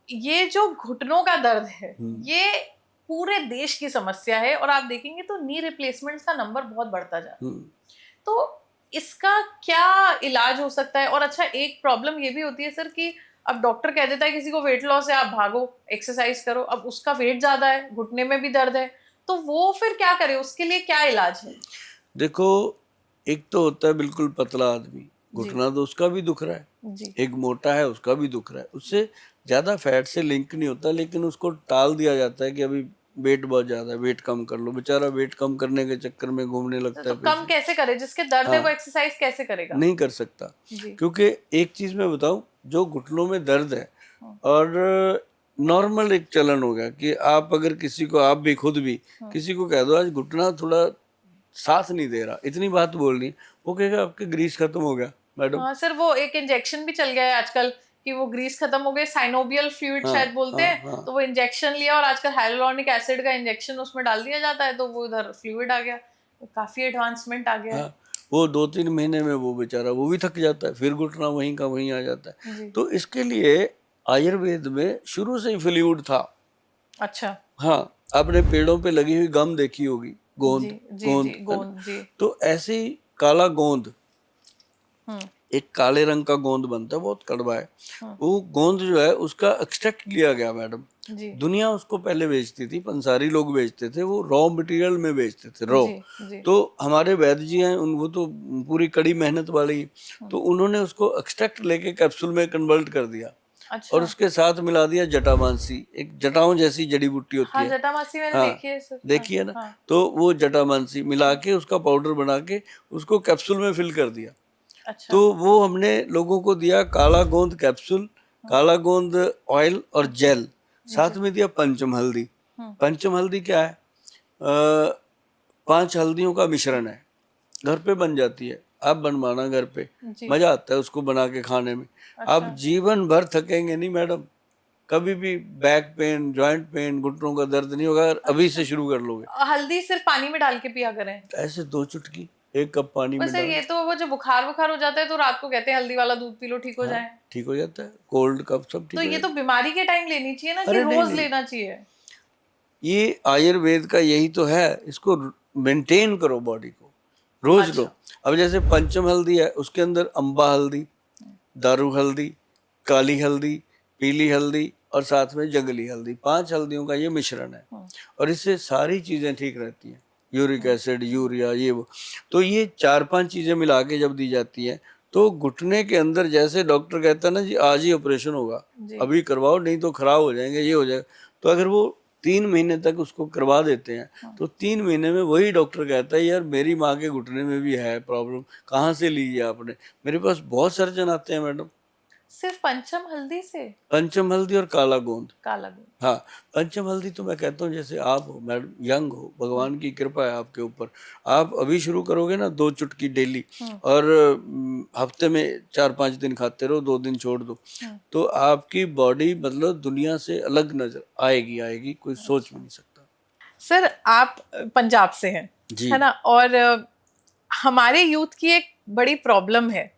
ये जो घुटनों का दर्द है, ये पूरे देश की समस्या है और आप देखेंगे तो नी रिप्लेसमेंट का नंबर बहुत बढ़ता जा रहा है। तो इसका क्या इलाज हो सकता है? और अच्छा, एक प्रॉब्लम ये भी होती है सर कि अब डॉक्टर कह देता है किसी को वेट लॉस है, आप भागो, एक्सरसाइज करो। अब उसका वेट ज्यादा है, घुटने में भी दर्द है, तो वो फिर क्या करे? उसके लिए क्या इलाज है? देखो, एक तो होता है बिल्कुल पतला आदमी, जी घुटना तो उसका भी दुख रहा है, जी एक मोटा है उसका भी दुख रहा है, उससे ज्यादा फैट से लिंक नहीं होता, लेकिन उसको टाल दिया जाता है कि अभी वेट बहुत ज्यादा है, वेट कम कर लो। बेचारा वेट कम करने के चक्कर में घूमने लगता तो है कम पीछे। कैसे करे? जिसके दर्द है वो हाँ, एक्सरसाइज कैसे करेगा? नहीं कर सकता, जी। क्योंकि एक चीज मैं बताऊं, जो घुटनों में दर्द है हाँ, और नॉर्मल एक चलन हो गया कि आप अगर किसी को, आप भी खुद भी हाँ, किसी को कह दो आज घुटना थोड़ा साथ नहीं दे रहा, इतनी बात बोलनी, वो कहेगा आपके ग्रीस खत्म हो गया मैडम। हाँ सर, वो एक इंजेक्शन भी चल गया है आजकल कि वो ग्रीस खत्म हो गए, साइनोबियल फ्लूइड हाँ शायद बोलते हाँ हैं, हाँ तो वो इंजेक्शन लिया और आजकल हाइलुरोनिक एसिड का इंजेक्शन उसमें डाल दिया जाता है, तो वो उधर फ्लूइड आ गया, तो काफी एडवांसमेंट आ गया है। हाँ, वो 2-3 महीने में वो बेचारा वो भी थक जाता है, फिर घुटना वहीं का वहीं आ जाता है। जी। तो इसके लिए आयुर्वेद में शुरू से ही फ्लूइड था। अच्छा। हाँ, आपने पेड़ों पे लगी हुई गम देखी होगी, जी गोंद, जी जी, गोंद है ना। गोंद जी। तो ऐसे ही काला गोंद, हम्म एक काले रंग का गोंद बनता है, बहुत कड़वा है। हम्म। वो गोंद जो है उसका एक्सट्रैक्ट लिया गया मैडम। जी दुनिया उसको पहले बेचती थी, पंसारी लोग बेचते थे, वो रॉ मटेरियल में बेचते थे, रॉ। जी जी। तो हमारे वैद्य जी हैं उन, वो तो पूरी कड़ी मेहनत वाली, तो उन्होंने उसको एक्सट्रैक्ट लेके कैप्सूल में कन्वर्ट कर दिया और अच्छा। उसके साथ मिला दिया जटामांसी, एक जटाओं जैसी जड़ी बूटी होती हाँ, है। जटामासी मैंने हाँ, देखी है सर। हाँ देखिए ना। हाँ। तो वो जटामांसी मिला के उसका पाउडर बना के उसको कैप्सूल में फिल कर दिया। अच्छा। तो वो हमने लोगों को दिया काला गोंद कैप्सूल, काला गोंद ऑयल और जेल, साथ जी। में दिया पंचम हल्दी। हम्म। पंचम हल्दी क्या है? 5 हल्दियों का मिश्रण है, घर पे बन जाती है, आप बनवाना घर पे, जी। मजा आता है उसको बना के खाने में। आप अच्छा। जीवन भर थकेंगे नहीं मैडम, कभी भी बैक पेन, जॉइंट पेन, घुटनों का दर्द नहीं होगा अगर अभी अच्छा, से शुरू कर लोगे। हल्दी सिर्फ पानी में डाल के पिया करें? ऐसे 2 चुटकी 1 कप पानी बस में सर, डाल, ये तो वो जो बुखार बुखार हो जाता है तो रात को कहते हैं हल्दी वाला दूध पी लो, ठीक हो हाँ जाए। ठीक हो जाता है, कोल्ड कफ सब तो ठीक हो ये तो जाता बीमारी के टाइम लेनी चाहिए ना, है। कि अरे नहीं रोज नहीं, लेना चाहिए? ये आयुर्वेद का यही तो है, इसको मेंटेन करो बॉडी को, रोज लो। अच्छा। अब जैसे पंचम हल्दी है, उसके अंदर अम्बा हल्दी, दारू हल्दी, काली हल्दी, पीली हल्दी और साथ में जंगली हल्दी, 5 हल्दियों का ये मिश्रण है और इससे सारी चीजें ठीक रहती हैं, यूरिक एसिड, यूरिया, ये वो। तो ये 4-5 चीजें मिला के जब दी जाती है तो घुटने के अंदर, जैसे डॉक्टर कहता है ना जी आज ही ऑपरेशन होगा, जी। अभी करवाओ नहीं तो खराब हो जाएंगे, ये हो जाएगा, तो अगर वो 3 महीने तक उसको करवा देते हैं तो 3 महीने में वही डॉक्टर कहता है यार मेरी माँ के घुटने में भी है प्रॉब्लम, कहाँ से ली है आपने? मेरे पास बहुत सर्जन आते हैं मैडम। सिर्फ पंचम हल्दी से? पंचम हल्दी और काला गोंद। काला दूध। हाँ, पंचम हल्दी तो मैं कहता हूँ जैसे आप हो मैडम, यंग हो, भगवान की कृपा है आपके ऊपर, आप अभी शुरू करोगे ना 2 चुटकी डेली और हफ्ते में 4-5 दिन खाते रहो, 2 दिन छोड़ दो, तो आपकी बॉडी मतलब दुनिया से अलग नजर आएगी, आएगी, कोई सोच भी नहीं सकता। सर, आप पंजाब से हैं, जी। है ना? और हमारे यूथ की एक बड़ी प्रॉब्लम है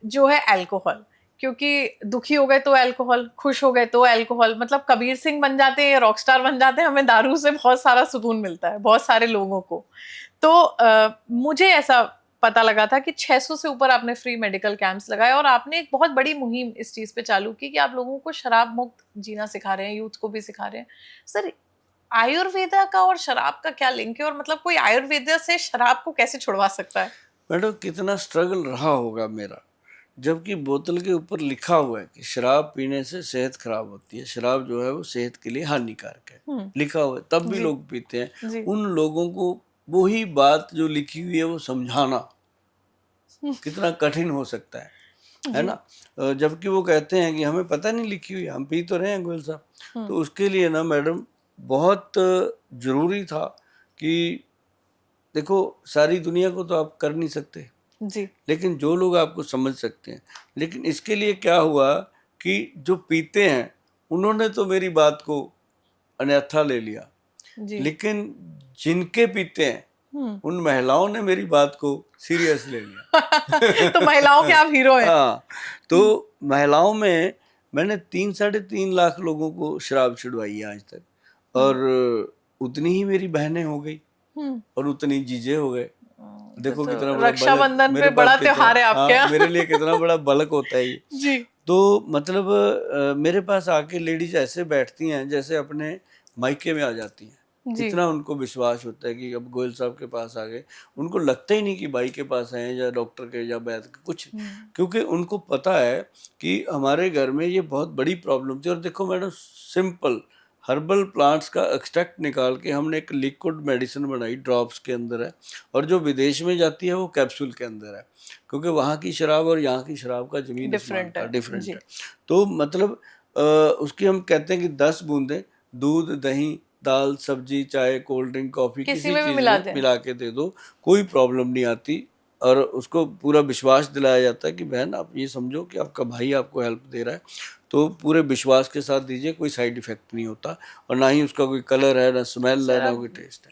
जो है अल्कोहल। क्योंकि दुखी हो गए तो अल्कोहल, खुश हो गए तो अल्कोहल, मतलब कबीर सिंह बन जाते हैं, रॉकस्टार बन जाते हैं, हमें दारू से बहुत सारा सुकून मिलता है, बहुत सारे लोगों को। तो मुझे ऐसा पता लगा था कि 600 से ऊपर आपने फ्री मेडिकल कैंप्स लगाए और आपने एक बहुत बड़ी मुहिम इस चीज पे चालू की कि आप लोगों को शराब मुक्त जीना सिखा रहे हैं, यूथ को भी सिखा रहे हैं। सर, आयुर्वेदा का और शराब का क्या लिंक है? और मतलब कोई आयुर्वेदा से शराब को कैसे छुड़वा सकता है? मैडम कितना स्ट्रगल रहा होगा मेरा, जबकि बोतल के ऊपर लिखा हुआ है कि शराब पीने से सेहत खराब होती है, शराब जो है वो सेहत के लिए हानिकारक है, लिखा हुआ है, तब भी जी लोग पीते हैं। जी। उन लोगों को वही बात जो लिखी हुई है वो समझाना कितना कठिन हो सकता है जी। ना। जबकि वो कहते हैं कि हमें पता नहीं लिखी हुई, हम पी तो रहे हैं गोयल साहब। तो उसके लिए ना मैडम बहुत जरूरी था कि देखो, सारी दुनिया को तो आप कर नहीं सकते, जी लेकिन जो लोग आपको समझ सकते हैं। लेकिन इसके लिए क्या हुआ कि जो पीते हैं उन्होंने तो मेरी बात को अन्यथा ले लिया, जी। लेकिन जिनके पीते हैं उन महिलाओं ने मेरी बात को सीरियस ले लिया। तो महिलाओं के आप हीरो हैं। हाँ, तो महिलाओं में मैंने 3-3.5 लाख लोगों को शराब छुड़वाई है आज तक, और उतनी ही मेरी बहनें हो गई और उतनी जीजे हो गए। देखो तो कितना बड़ा रक्षाबंधन मेरे पे पास बड़ा कितना, त्योहार है आपके हाँ यहाँ। मेरे लिए कितना बड़ा बल्क होता है ये। जी तो मतलब मेरे पास आके लेडीज ऐसे बैठती हैं जैसे अपने मायके में आ जाती हैं। जी इतना उनको विश्वास होता है कि अब गोयल साहब के पास आ गए, उनको लगता ही नहीं कि भाई के पास आए या डॉक्टर के या वैद्य के कुछ, क्योंकि उनको पता है कि हमारे घर में ये बहुत बड़ी प्रॉब्लम थी। और देखो मैडम, सिंपल हर्बल प्लांट्स का एक्सट्रैक्ट निकाल के हमने एक लिक्विड मेडिसिन बनाई, ड्रॉप्स के अंदर है, और जो विदेश में जाती है वो कैप्सूल के अंदर है, क्योंकि वहाँ की शराब और यहाँ की शराब का जमीन आसमान डिफरेंट का है डिफरेंट जी है। तो मतलब उसकी हम कहते हैं कि 10 बूंदें दूध, दही, दाल, सब्जी, चाय, कोल्ड ड्रिंक, कॉफ़ी, किसी किसी में भी चीज़ मिला में जाए। मिला के दे दो, कोई प्रॉब्लम नहीं आती। और उसको पूरा विश्वास दिलाया जाता है कि बहन आप ये समझो कि आपका भाई आपको हेल्प दे रहा है, तो पूरे विश्वास के साथ दीजिए, कोई साइड इफेक्ट नहीं होता, और ना ही उसका कोई कलर है, ना स्मेल है, सर ना आप कोई टेस्ट है।